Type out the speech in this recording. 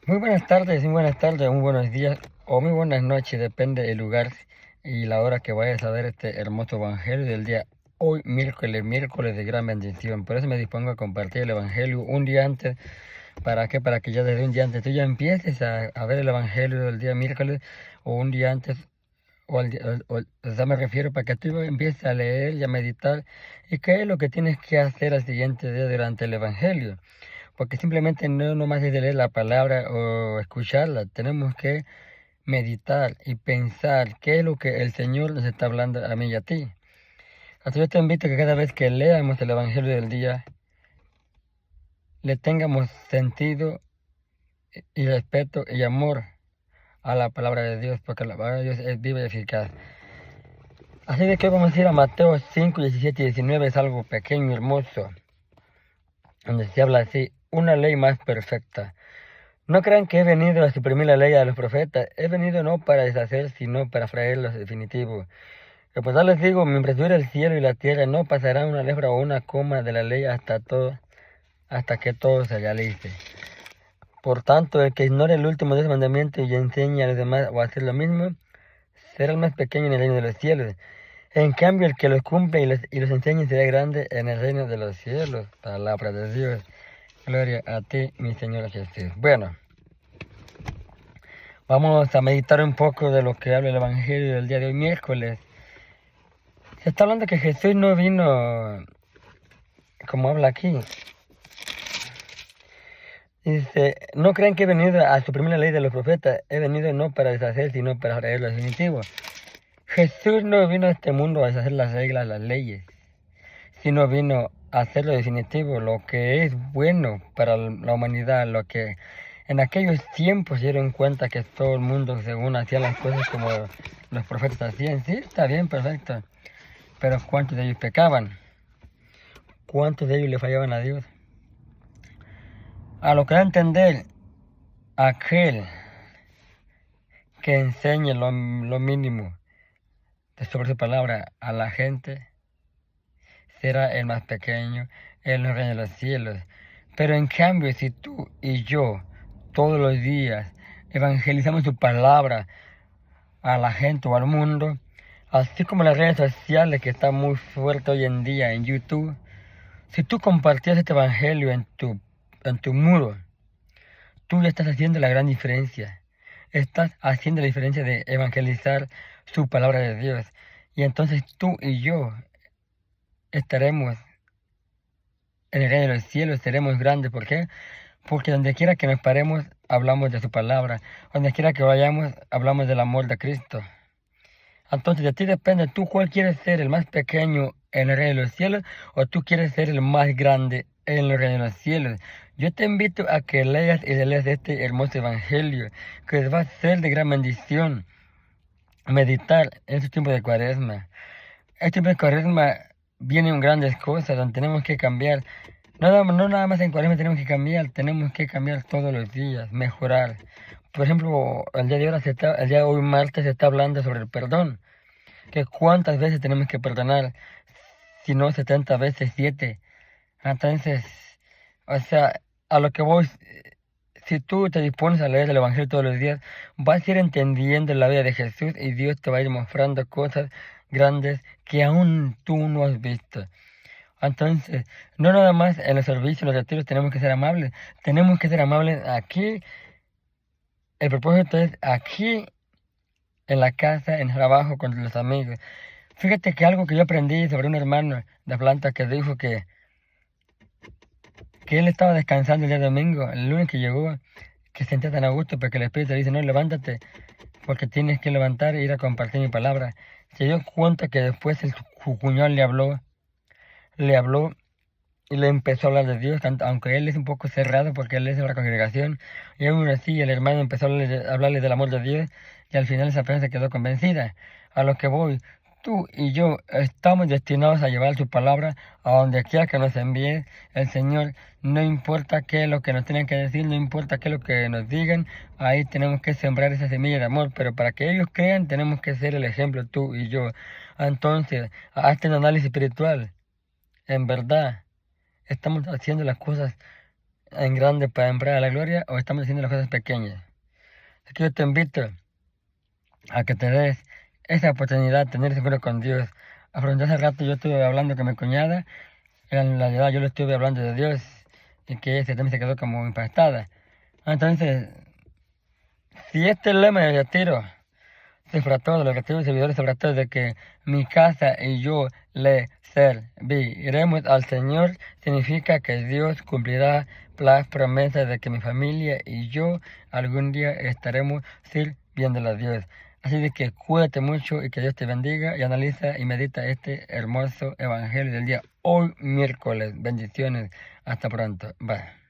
Muy buenas tardes, muy buenos días o muy buenas noches, depende del lugar y la hora que vayas a ver este hermoso evangelio del día hoy, miércoles de gran bendición. Por eso me dispongo a compartir el evangelio un día antes. ¿Para qué? Para que ya desde un día antes tú ya empieces a ver el evangelio del día miércoles o un día antes, o sea, me refiero para que tú empieces a leer y a meditar y qué es lo que tienes que hacer al siguiente día durante el evangelio. Porque simplemente no nomás es de leer la palabra o escucharla, tenemos que meditar y pensar qué es lo que el Señor nos está hablando a mí y a ti. Así yo te invito a que cada vez que leamos el Evangelio del día, le tengamos sentido y respeto y amor a la palabra de Dios, porque la palabra de Dios es viva y eficaz. Así de que vamos a ir a Mateo 5, 17 y 19, es algo pequeño y hermoso, donde se habla así, una ley más perfecta. No crean que he venido a suprimir la ley a los profetas. He venido no para deshacer, sino para traerlos definitivo. Que pues ya les digo, mientras dure el cielo y la tierra, no pasará una letra o una coma de la ley hasta que todo se realice. Por tanto, el que ignore el último de los mandamientos y enseñe a los demás o hacer lo mismo, será el más pequeño en el reino de los cielos. En cambio, el que los cumple y los enseñe será grande en el reino de los cielos. Palabra de Dios. Gloria a ti, mi Señor Jesús. Bueno. Vamos a meditar un poco de lo que habla el Evangelio del día de hoy, miércoles. Se está hablando que Jesús no vino, como habla aquí. Dice, no crean que he venido a suprimir la ley de los profetas. He venido no para deshacer, sino para traer lo definitivo. Jesús no vino a este mundo a deshacer las reglas, las leyes, sino vino a hacer lo definitivo, lo que es bueno para la humanidad, lo que en aquellos tiempos se dieron cuenta que todo el mundo según hacía las cosas como los profetas hacían. Sí, está bien, perfecto. Pero ¿cuántos de ellos pecaban? ¿Cuántos de ellos le fallaban a Dios? A lo que da a entender, aquel que enseñe lo mínimo sobre su palabra a la gente será el más pequeño en el reino de los cielos. Pero en cambio, si tú y yo todos los días evangelizamos su palabra a la gente o al mundo, así como las redes sociales que están muy fuertes hoy en día en YouTube, si tú compartías este evangelio en tu muro, tú ya estás haciendo la gran diferencia. Estás haciendo la diferencia de evangelizar su palabra de Dios. Y entonces tú y yo estaremos en el reino de los cielos, seremos grandes. ¿Por qué? Porque donde quiera que nos paremos, hablamos de su palabra. Donde quiera que vayamos, hablamos del amor de Cristo. Entonces de ti depende, tú cuál quieres ser, el más pequeño en el reino de los cielos o tú quieres ser el más grande en el reino de los cielos. Yo te invito a que leas y leas este hermoso evangelio que les va a ser de gran bendición meditar en este tiempo de cuaresma. Este tiempo de cuaresma vienen grandes cosas donde tenemos que cambiar. No nada más en cuaresma tenemos que cambiar todos los días, mejorar. Por ejemplo, el día de hoy martes se está hablando sobre el perdón que cuántas veces tenemos que perdonar, si no 70 veces 7. Entonces, o sea, a lo que voy, si tú te dispones a leer el Evangelio todos los días, vas a ir entendiendo la vida de Jesús y Dios te va a ir mostrando cosas grandes que aún tú no has visto. Entonces, no nada más en los servicios, en los retiros tenemos que ser amables aquí. El propósito es aquí, en la casa, en el trabajo, con los amigos. Fíjate que algo que yo aprendí sobre un hermano de planta que dijo que él estaba descansando el día domingo, el lunes que llegó, que sentía tan a gusto porque el Espíritu le dice, no, levántate, porque tienes que levantar e ir a compartir mi palabra. Se dio cuenta que después su cuñado le habló y le empezó a hablar de Dios, aunque él es un poco cerrado porque él es de la congregación, y aún así el hermano empezó a hablarle del amor de Dios, y al final esa persona se quedó convencida. A lo que voy, tú y yo estamos destinados a llevar su palabra a donde quiera que nos envíe el Señor. No importa qué es lo que nos tengan que decir, no importa qué es lo que nos digan, ahí tenemos que sembrar esa semilla de amor, pero para que ellos crean tenemos que ser el ejemplo, tú y yo. Entonces, hazte un análisis espiritual. En verdad, estamos haciendo las cosas en grande para entrar a la gloria o estamos haciendo las cosas pequeñas? Así que yo te invito a que te des esa oportunidad de tener ese encuentro con Dios. Hace rato yo estuve hablando con mi cuñada, en realidad yo le estuve hablando de Dios y que ella también se quedó como impactada. Entonces, si este lema de retiro se trató de los retiros y servidores, se trató de que mi casa y yo le serviremos al Señor, significa que Dios cumplirá las promesas de que mi familia y yo algún día estaremos sirviéndole a Dios. Así de que cuídate mucho y que Dios te bendiga y analiza y medita este hermoso evangelio del día hoy miércoles. Bendiciones. Hasta pronto. Bye.